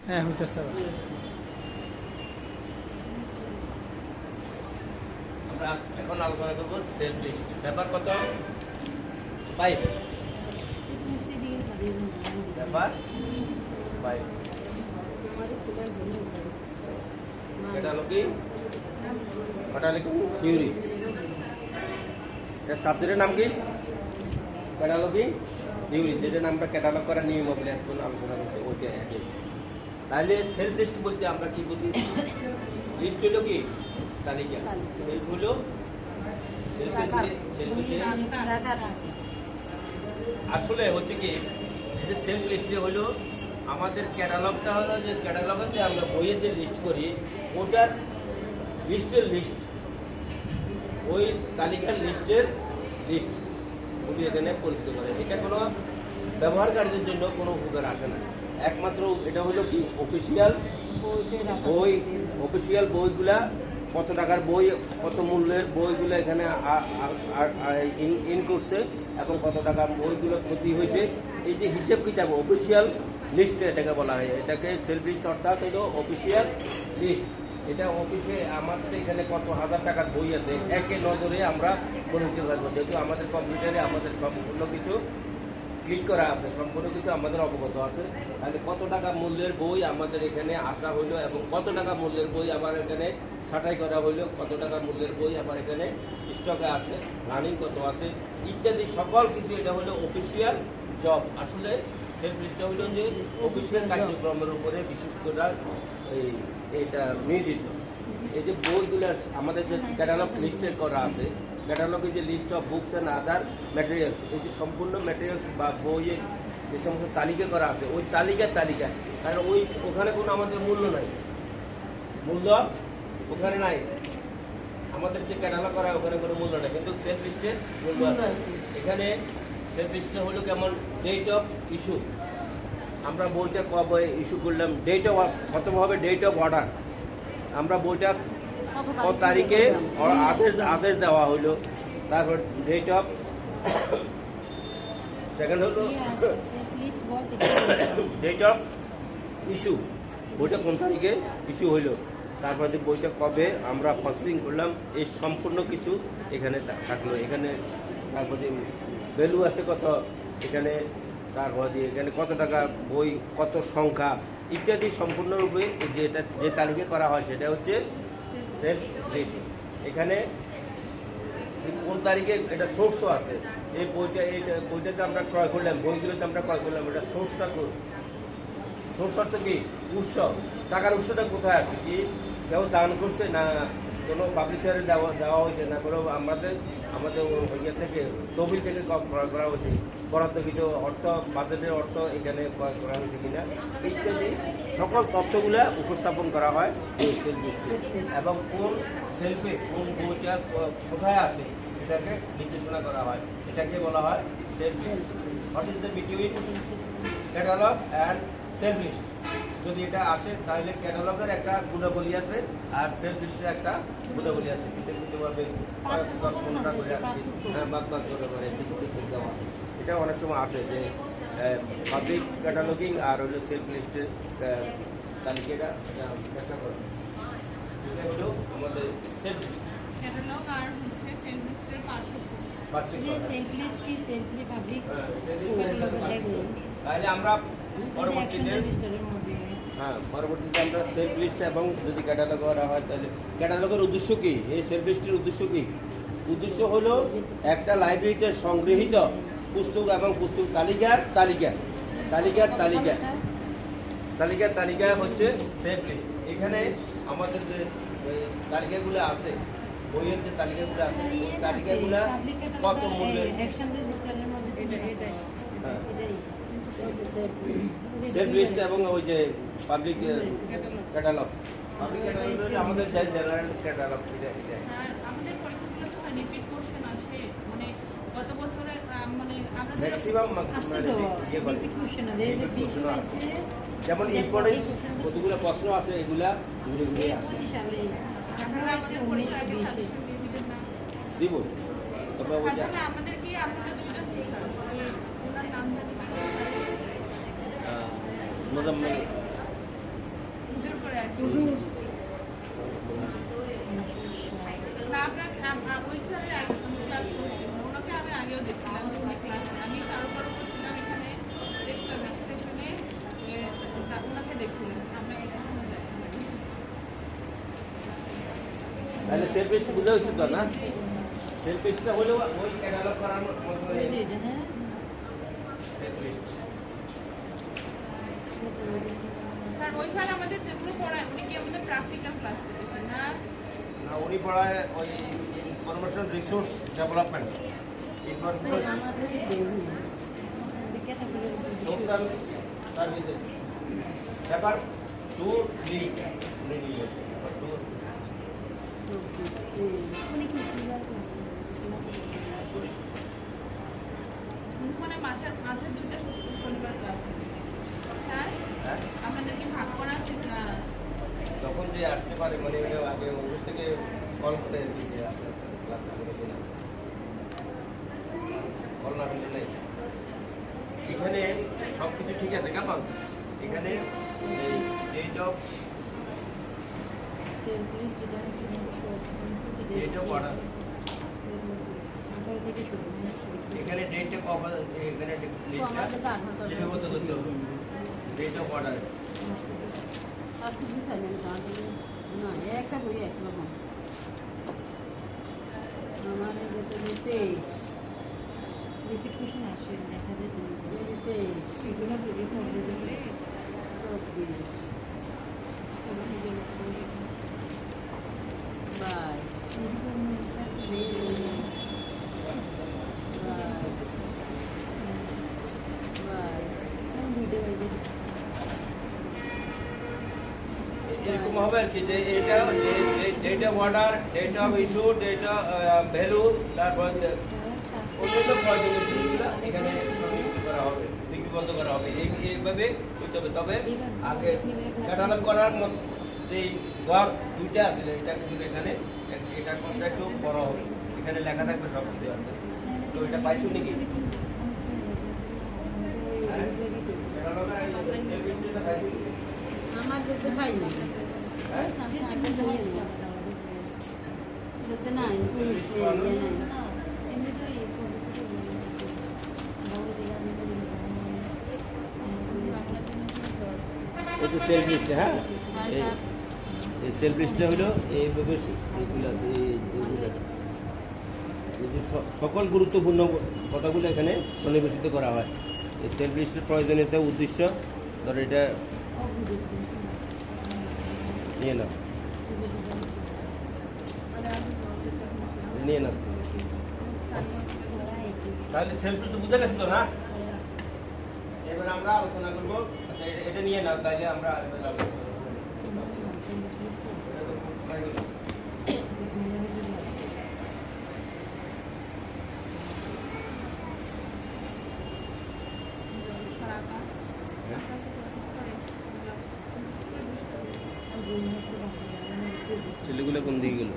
হ্যাঁ হইতেছে। আমরা এখন আলোচনা করবো সেলফ লিস্ট। ব্যাপার কত? 5। ব্যাপার 5। এটা হলো কি থিওরি। সাবজেক্টের নাম কি? ক্যাটালগিং থিওরি, যেটা আমরা ক্যাটালগ করার নিয়ম বলে এখন আলোচনা করছি ওইটা একই। তাহলে সেলফ লিস্ট বলতে আমরা কি বুঝি? লিস্ট হলো কি তালিকা, সেলফ হলো আসলে হচ্ছে কি এই যে সেলফ লিস্টে হলো আমাদের ক্যাটালগটা হলো যে ক্যাটালগেতে আমরা বইয়ের যে লিস্ট করি ওটার লিস্টের লিস্ট, ওই তালিকার লিস্টের লিস্ট গুলি এখানে পরিচিত করে। এটা কোনো ব্যবহারকারীদের জন্য কোনো উপকার আসে না, একমাত্র এটা হলো কি অফিসিয়াল বই। অফিসিয়াল বইগুলা কত টাকার বই, কত মূল্যের বইগুলো এখানে ইন করছে এবং কত টাকার বইগুলো ক্ষতি হয়েছে, এই যে হিসেব কিতাব অফিসিয়াল লিস্ট এটাকে বলা হয়। এটাকে সেলফ লিস্ট অর্থাৎ হলো অফিসিয়াল লিস্ট। এটা অফিসে আমাদের এখানে কত হাজার টাকার বই আছে একে নজরে আমরা বলতে পারবো, যেহেতু আমাদের কম্পিউটারে আমাদের সম্পূর্ণ কিছু ক্লিক করা আছে, সম্পূর্ণ কিছু আমাদের অবগত আছে। তাহলে কত টাকা মূল্যের বই আমাদের এখানে আসা হইলো এবং কত টাকা মূল্যের বই আমার এখানে ছাঁটাই করা হইলো, কত টাকা মূল্যের বই আমার এখানে স্টকে আছে, রানিং কত আছে ইত্যাদি সকল কিছু। এটা হলো অফিসিয়াল জব। আসলে সেলফ লিস্টটা হইল যে অফিসিয়াল কার্যক্রমের উপরে বিশেষ করে এটা নিয়োজিত। এই যে বইগুলো আমাদের যে ক্যাটালগ লিস্টের করা আছে, ক্যাটালগে যে list of books and other materials, এই যে সম্পূর্ণ ম্যাটেরিয়ালস বা বইয়ের যে সমস্ত তালিকা করা আছে ওই তালিকা, কারণ ওখানে কোনো আমাদের মূল্য নাই, মূল্য ওখানে নাই। আমাদের যে ক্যাটালগ করা ওখানে কোনো মূল্য নাই, কিন্তু সেলফ লিস্টে মূল্য আছে। এখানে সেলফ লিস্টে হলো কেমন ডেট অফ ইস্যু, আমরা বইটা কবে ইস্যু করলাম, ডেট অফ প্রথম হবে ডেট অফ অর্ডার, আমরা বইটা কত তারিখে আদেশ দেওয়া হইলো, তারপর ডেট অফ, সেকেন্ড হলো ডেট অফ ইস্যু, বইটা কোন তারিখে ইস্যু হইলো, তারপর বইটা কবে আমরা প্রসেসিং করলাম, এই সম্পূর্ণ কিছু এখানে থাকলো। এখানে তারপর ভ্যালু আছে কত এখানে, তারপর দিয়ে এখানে কত টাকা বই, কত সংখ্যা ইত্যাদি সম্পূর্ণরূপে যেটা যে তালিকা করা হয় সেটা হচ্ছে সেলফ লিস্ট। এখানে কোন তারিখে এটা সোর্সও আছে, এই বইটাতে আমরা ক্রয় করলাম, বইগুলোতে আমরা ক্রয় করলাম, এটা সোর্সটা সোর্স অর্থ কি উৎস, টাকার উৎসটা কোথায় আছে, কি কেউ দান করছে না কোনো পাবলিশারে দেওয়া হয়েছে না কোনো আমাদের ইয়ে থেকে তহবিল থেকে ক্রয় করা হয়েছে, বরাদ্দকৃত অর্থ, বাজেটের অর্থ এখানে ক্রয় করা হয়েছে কিনা ইত্যাদি সকল তথ্যগুলো উপস্থাপন করা হয় এই সেলফ লিস্টে। এবং কোন সেলফে কোন বইটা কোথায় আছে এটাকে নির্দেশনা করা হয়, এটাকে বলা হয় shelf list. What is the between catalogue and shelf list? যদি এটা আসে তাহলে ক্যাটালগের একটা গুণাবলী আছে আর সেলফ লিস্টের একটা গুণাবলী আছে, বিতর্কিতভাবে 10 ঘন্টা করে আর কি বাদ করে করে কিছু দেওয়া আছে। এটা অনেক সময় আসে যে পাবলিক ক্যাটালগিং আর হলো সেলফ লিস্টের তালিকাটা ব্যাখ্যা করে। এটা হলো আমাদের সেলফ ক্যাটালগ আর হচ্ছে সেলফ লিস্টের পার্থক্য। যে সেলফ লিস্ট কি সেলফলি পাবলিক তাহলে আমরা পরবর্তীতে আমরা সেলফ লিস্ট এবং যদি ক্যাটালগ করা হয় তাহলে ক্যাটালগের উদ্দেশ্য কি, এই সেলফ লিস্টের উদ্দেশ্য কি? উদ্দেশ্য হলো একটা লাইব্রেরিতে সংগৃহীত পুস্তক এবং পুস্তক তালিকা হচ্ছে সেলফ লিস্ট। এখানে আমাদের যে তালিকাগুলো আছে, বইয়ের যে তালিকাগুলো আছে ওই তালিকাগুলো কত মূল্যের, সেলফ লিস্ট এবং ওই যে পাবলিক ক্যাটালগ আমাদের জেনারেল ক্যাটালগ। আমাদের পরীক্ষাগুলো যখন রিপিট কোশ্চেন আসে মানে গত বছরে মানে আমরা ম্যাক্সিমাম যেমন ইম্পর্টেন্স কতগুলো প্রশ্ন আছে এগুলা ঘুরে ঘুরে আসে আমাদের পরীক্ষাকে সাজেশন দিয়ে দিবেন না দিব, তবে ওই আমাদের কি আপনারা দুজন ওনার নাম জানি মোজাম্মেল না আপনার ওইখানে ক্লাস করছি ওনাকে আমি আগেও দেখছিলাম উনি ক্লাসে আমি চারু করছিলাম এখানে দেখছিলাম স্টেশনে ওনাকে দেখছিলাম আমরা এখানে যাই তাহলে সেলফ লিস্ট বুঝা হচ্ছে তো না সেলফ লিস্টটা হলো ওই ক্যাটালগ করার মতো সেলফ লিস্ট স্যার ওই স্যার আমাদের যেগুলো পড়ায় উনি কি আমাদের প্র্যাকটিক্যাল ক্লাস করতেছেন না না উনি পড়ায় ওই information resource development social services paper 2 3 উনি নিয়ে মানে মাঝে দুইটা শনিবার ক্লাস স্যার হ্যাঁ আপনাদের কি ভাগ করা আছে ক্লাস যখন যে আসতে পারে মানে ওটা আগে অফিস থেকে কল করে আর কি যে আপনার ক্লাস আমাদের দিন আছে কল না হলে নেই এখানে সব কিছু ঠিক আছে কেমন এখানে ডেট অফ অর্ডার এখানে ডেটটা কবে এখানে লিস্টটা লিপিবদ্ধ করতে হবে ডেট অফ অর্ডার আপনি কি চাইলেন না একটা বই একরকম আমার যেতে 23 রিপিট কোশ্চেন আসছে দেখা যাচ্ছে 23 এগুলো খুবই প্রবলেম 22 এরকম হবে আর কি যে এটা date of order date of issue date of value তারপর অন্যান্য প্রয়োজনীয় জিনিসগুলো এখানে করা হবে লিপিবদ্ধ করা হবে এইভাবে করতে হবে তবে আগে ক্যাটালগ করার মতো যে ওয়ার্ক দুইটা আছে এটা কিন্তু এখানে এটা কোনটা একটু বড় হবে এখানে লেখা থাকবে সব কিছু আছে তো এটা পাইছো নাকি ক্যাটালগটা পাইছো আমার যেতে পাইনি যেতে নাই এটা সেলফ লিস্ট হ্যাঁ এই সেলফ লিস্টটা হলো এইভাবে এইগুলো আছে এইগুলো এই যে সকল গুরুত্বপূর্ণ কথাগুলো এখানে সন্নিবেশিত করা হয় এই সেলফ লিস্টের প্রয়োজনীয়তা উদ্দেশ্য ধর এটা নিয়ে নাও নিয়ে নাও তাহলে সেলফ লিস্ট বুঝে গেছে তো না এবার আমরা আলোচনা করবো আচ্ছা এটা নিয়ে নাও তাহলে আমরা ছেলেগুলো কোন দিকে গেল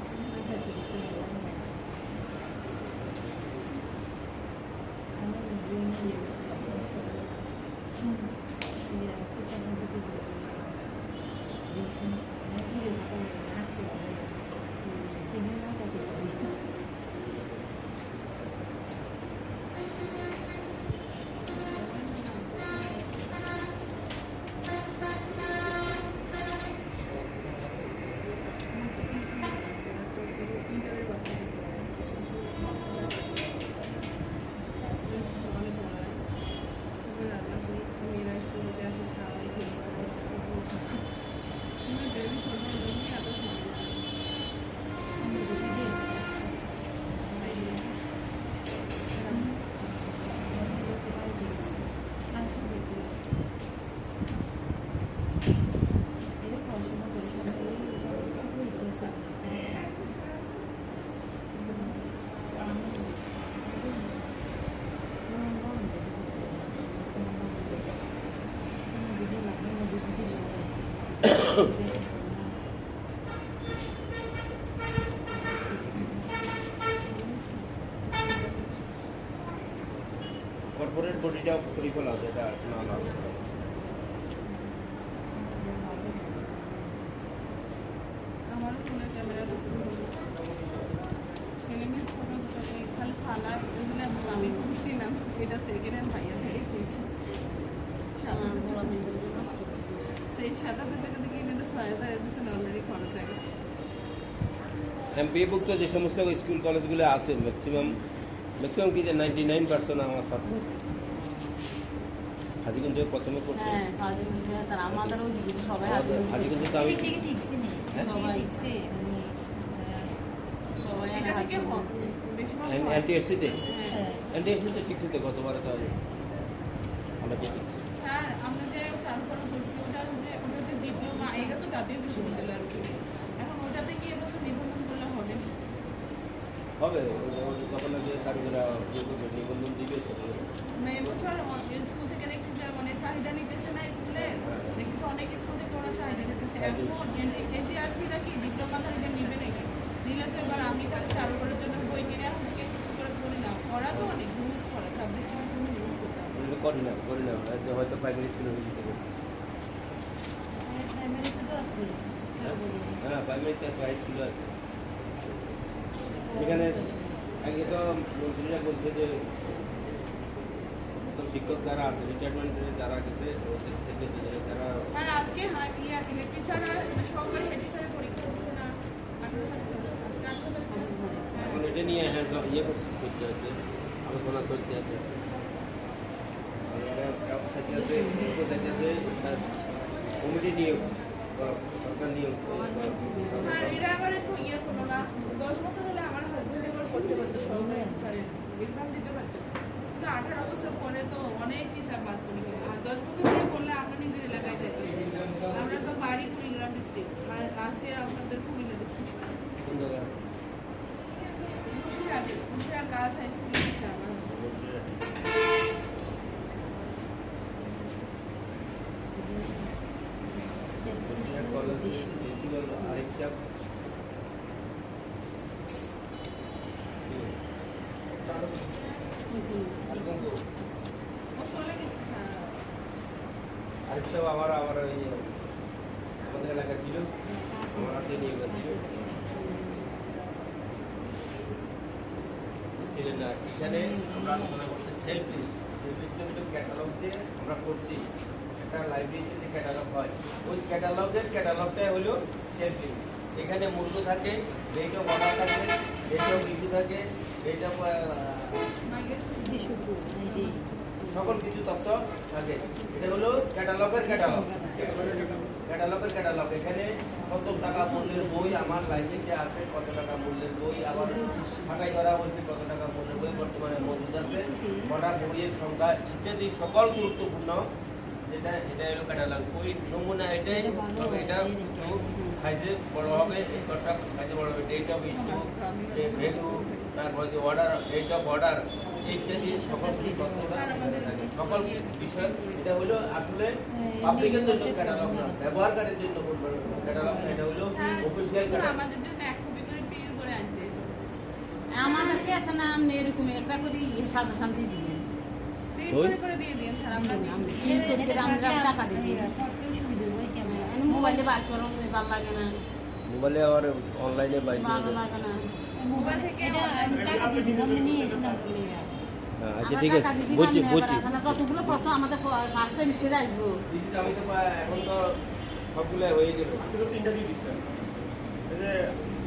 কর্পোরেট বডিটা পরিকল্পনা আছে এটা না না এটা সেকেন্ড হ্যান্ড ভাইয়া থেকে কিনছি। তো এই ৭,০০০ টাকা দিয়ে কিনে তো ৬,০০০ এর পিছনে অলরেডি খরচ হয়ে গেছে। এমপিভুক্ত যে সমস্ত স্কুল কলেজগুলো আছে ম্যাক্সিমাম কি যে 99% আমার ছাত্র হাজিগঞ্জে প্রথমে করছে। হ্যাঁ হাজিগঞ্জে তার আমাদেরও সবাই হাজিগঞ্জে হাজিগঞ্জে তো আমি এদিক থেকে ঠিকছে নেই সবাই ঠিকছে সবাই এটা থেকে হাজিগঞ্জে। বেশিরভাগ হয়। এনটিএসসিতে হ্যাঁ এনটিএসসিতে ঠিকছে তো গতবারে তো আমরা যে ঠিকছে স্যার আমরা যে চারুকলা করছি ওটা যে ডিপ্লোমা এটা তো জাতীয় বিশ্ববিদ্যালয়ের কি এখন ওটাতে কি এবছর নিবন্ধন করলে হবে না? হবে তখন যে কারিগরা নিবন্ধন দিবে না এবছর স্কুল থেকে দেখছি যে মানে চাহিদা নিতেছে না স্কুলে দেখছি অনেক স্কুল থেকে ওরা চাহিদা নিতেছে এখন এনটিআরসিরা কি ডিপ্লোমাধারীদের নিবে নাকি নিলে তো এবার আমি তাহলে চারুকলার জন্য বই কিনে থেকে করে করি না ওরা তো অনেক ইউজ করে সাবজেক্টের জন্য ইউজ করতে হবে। করি না হয়তো প্রাইমারি স্কুলে দিতে হবে। প্রাইমারিতে তো আছে হ্যাঁ প্রাইমারিতে আছে হাই স্কুলে আছে এখানে আগে তো মন্ত্রীরা বলছে যে শিক্ষক যারা আছে রিটায়ারমেন্টে যারা গেছে ওদের থেকে যারা আর আজকে হেড টিচার আর সহকারী হেড টিচারের পরীক্ষা হচ্ছে না 18 তারিখ আজকে 18 তারিখ এখন এটা নিয়ে ইয়ে করতে আছে আলোচনা করতে আছে কমিটি নিয়োগ সরকার নিয়োগ স্যার এরা আবার একটু ইয়ে হলো না 10 বছর হলে আমার হাজবেন্ড এবার করতে পারতো সহকারী স্যারের এক্সাম দিতে পারতো কিন্তু 18 বছর পরে তো অনেক টিচার বাদ পড়ে গেল আর 10 বছর পরে করলে আমরা নিজের এলাকায় যেতে আমরা তো বাড়ি কুড়িগ্রাম ডিস্ট্রিক্ট আর আসে আপনাদের কুমিল্লা ডিস্ট্রিক্ট কোন জায়গায় মুন্সিরাট গার্লস হাই স্কুলের টিচার আমার কলেজে প্রিন্সিপাল আরিফ সাহেব ও চলে গেছে স্যার আরিফ সাহেব আমার ওই আমাদের এলাকা ছিল আমার হাতে নিয়োগ ছিল ছিলেন না এখানে আমরা আলোচনা করতে সেলফ লিস্ট ক্যাটালগ দিয়ে আমরা করছি একটা লাইব্রেরিতে যে ক্যাটালগ হয় ওই ক্যাটালগটাই হলো সেলফ লিস্ট এখানে মূল্য থাকে রেট অফ অর্ডার থাকে রেট অফ ইস্যু থাকে রেট অফ সকল কিছু তথ্য থাকে এটা হলো ক্যাটালগের ক্যাটালগ এখানে কত টাকা মূল্যের বই আমার লাইব্রেরিতে আছে কত টাকা মূল্যের বই আবার ছাঁটাই করা হয়েছে কত টাকা মূল্যের বই বর্তমানে মজুদ আছে কটা বইয়ের সংখ্যা ইত্যাদি সকল গুরুত্বপূর্ণ এটা হলো ক্যাটালগ বই নমুনা এটাই তবে এটা একটু সাইজে বড় হবে এই কটা সাইজে বড় হবে ডেট অফ ইস্যু ভ্যালু তারপরে যে অর্ডার ডেট অফ অর্ডার ইত্যাদি সকল সকল বিষয় এটা হলো আসলে পাবলিকের জন্য ক্যাটালগ না ব্যবহারকারীর জন্য ক্যাটালগ এটা হলো অফিসিয়াল ক্যাটালগ আমাদের জন্য এক কপি করে প্রিন্ট করে আনতে আমাদেরকে আছে না আপনি এরকম একটা করে সাজেশন দিয়ে দিলেন প্রিন্ট করে দিয়ে দিন স্যার আমরা দিই আমরা টাকা দিচ্ছি সুবিধা হয় কেমন মোবাইলে বার করো ভালো লাগে না মোবাইলে আবার অনলাইনে ভালো লাগে না মোবাইল থেকে এটা টাকা দিয়ে দিলাম নিয়ে এসে না করলে আচ্ছা ঠিক আছে বুঝছি যতগুলো প্রশ্ন আমাদের ফার্স্ট সেমিস্টারে আসবো আমি তো এখন তো সবগুলো হয়ে গেছে আজকে তো 3টা দিয়ে দিচ্ছে এই যে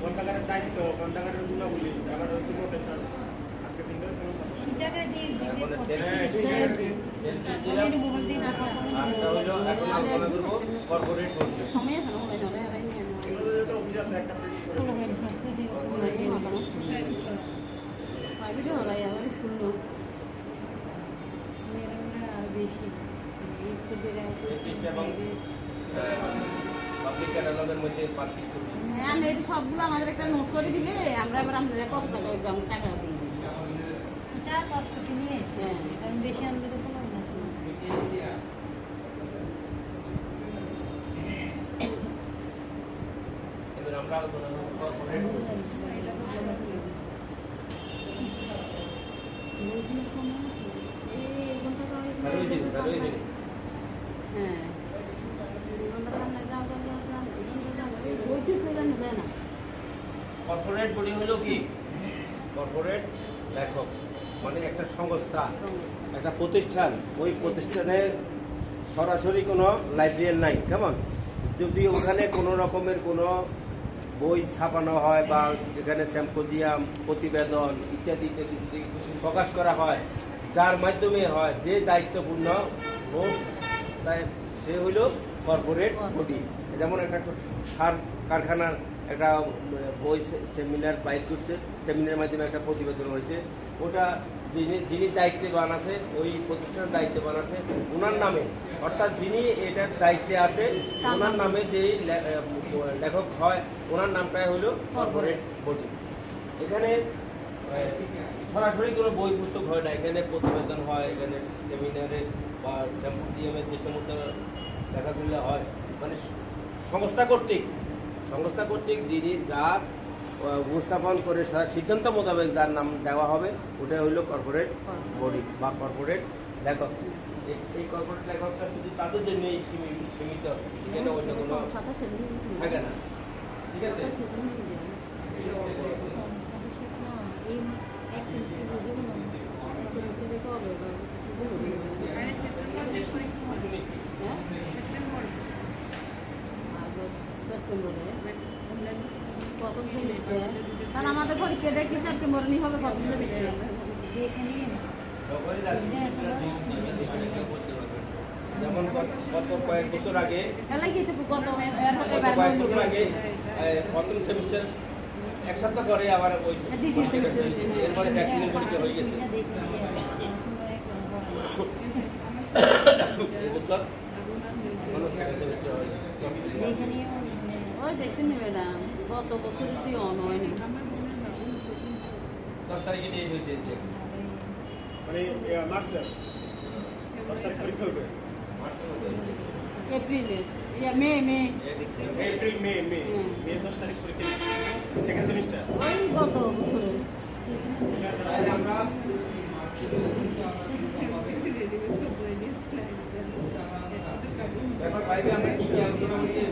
গ্রন্থাগারের দায়িত্ব গ্রন্থাগারের গুণাবলী আবার হচ্ছে নোটেশন আজকে 3টা সেমিস্টার সেটাকে দিয়ে এখন মোবাইল দিয়ে রাখা এখন আলোচনা করবো কর্পোরেট বলতে সময় আছে না মোবাইল এগুলো যেটা অফিস আছে একটা প্রিন্ট করে প্রাইভেটে হলাই আবার স্কুল লোক বেশি স্কুল পাবলিক ক্যাটালগের মধ্যে পার্থক্য হ্যাঁ এটা সবগুলো আমাদের একটা নোট করে দিলে আমরা এবার আমরা কত টাকা আমরা টাকা দিয়ে দিই 4-5 থেকে নিয়ে এসে হ্যাঁ। কারণ বেশি আনলে তো কোনো না এবার আমরা আলোচনা করবো কর্পোরেট হ্যাঁ বইতে তো জানি যায় না কর্পোরেট বডি হলো কি কর্পোরেট লেখক মানে একটা সংস্থা, একটা প্রতিষ্ঠান, ওই প্রতিষ্ঠানে সরাসরি কোনো লাইব্রেরিয়ান নাই, কেমন? যদি ওখানে কোনো রকমের কোনো বই ছাপানো হয় বা এখানে স্যাম্পোজিয়াম, প্রতিবেদন ইত্যাদি ইত্যাদি যদি প্রকাশ করা হয়, যার মাধ্যমে হয়, যে দায়িত্বপূর্ণ হোক, তাই সে হইল কর্পোরেট বডি। যেমন একটা সার কারখানার একটা বই সেমিনার বাইর করছে, সেমিনারের মাধ্যমে একটা প্রতিবেদন হয়েছে, ওটা যিনি দায়িত্ববান আছে, ওই প্রতিষ্ঠানের দায়িত্ববান আছে ওনার নামে, অর্থাৎ যিনি এটার দায়িত্বে আছে ওনার নামে যেই লেখক হয় ওনার নামটাই হলো কর্পোরেট বডি। এখানে সরাসরি কোনো বই পুস্তক হয় না, এখানে প্রতিবেদন হয়, এখানে সেমিনারে বা সিম্পোজিয়ামের যে সমস্ত লেখাগুলো হয়, মানে সংস্থা কর্তৃক যিনি যা উপস্থাপন করে সিদ্ধান্ত মোতাবেক যার নাম দেওয়া হবে ওটা হইল কর্পোরেট বডি বা কর্পোরেট লেখক। এই কর্পোরেট লেখকটা শুধু তাদের জন্যই সীমিত, এখানে অন্য কোনো থাকে না, ঠিক আছে? মানে সেপ্টেম্বরে পরীক্ষা হবে। সেপ্টেম্বরে প্রথম সেমিস্টার, কারণ আমাদের পরীক্ষাটা কি সেপ্টেম্বরে নিয়ে হবে প্রথম সেমিস্টার। যেমন গত কয়েক বছর আগে প্রথম সেমিস্টার এক সপ্তাহ পরে আবার ওই দ্বিতীয় সেমিস্টার এরপরে প্র্যাকটিক্যাল পরীক্ষা হয়ে গেছে। এবছর কোনো সেকেন্ড সেমিস্টার হয়নি। ওই দেখছেন ম্যাডাম, গত বছর তুই অন হয়নি। 10 তারিখে ডেট হয়েছে, মানে মার্চে 10 তারিখ পরীক্ষা হবে। এপ্রিলে, মে এপ্রিল মে 10 তারিখ পরীক্ষা, সেকেন্ড সেমিস্টার। ওই গত বছরে আমরা এখন বাইরে আমরা কি আলোচনা হচ্ছে,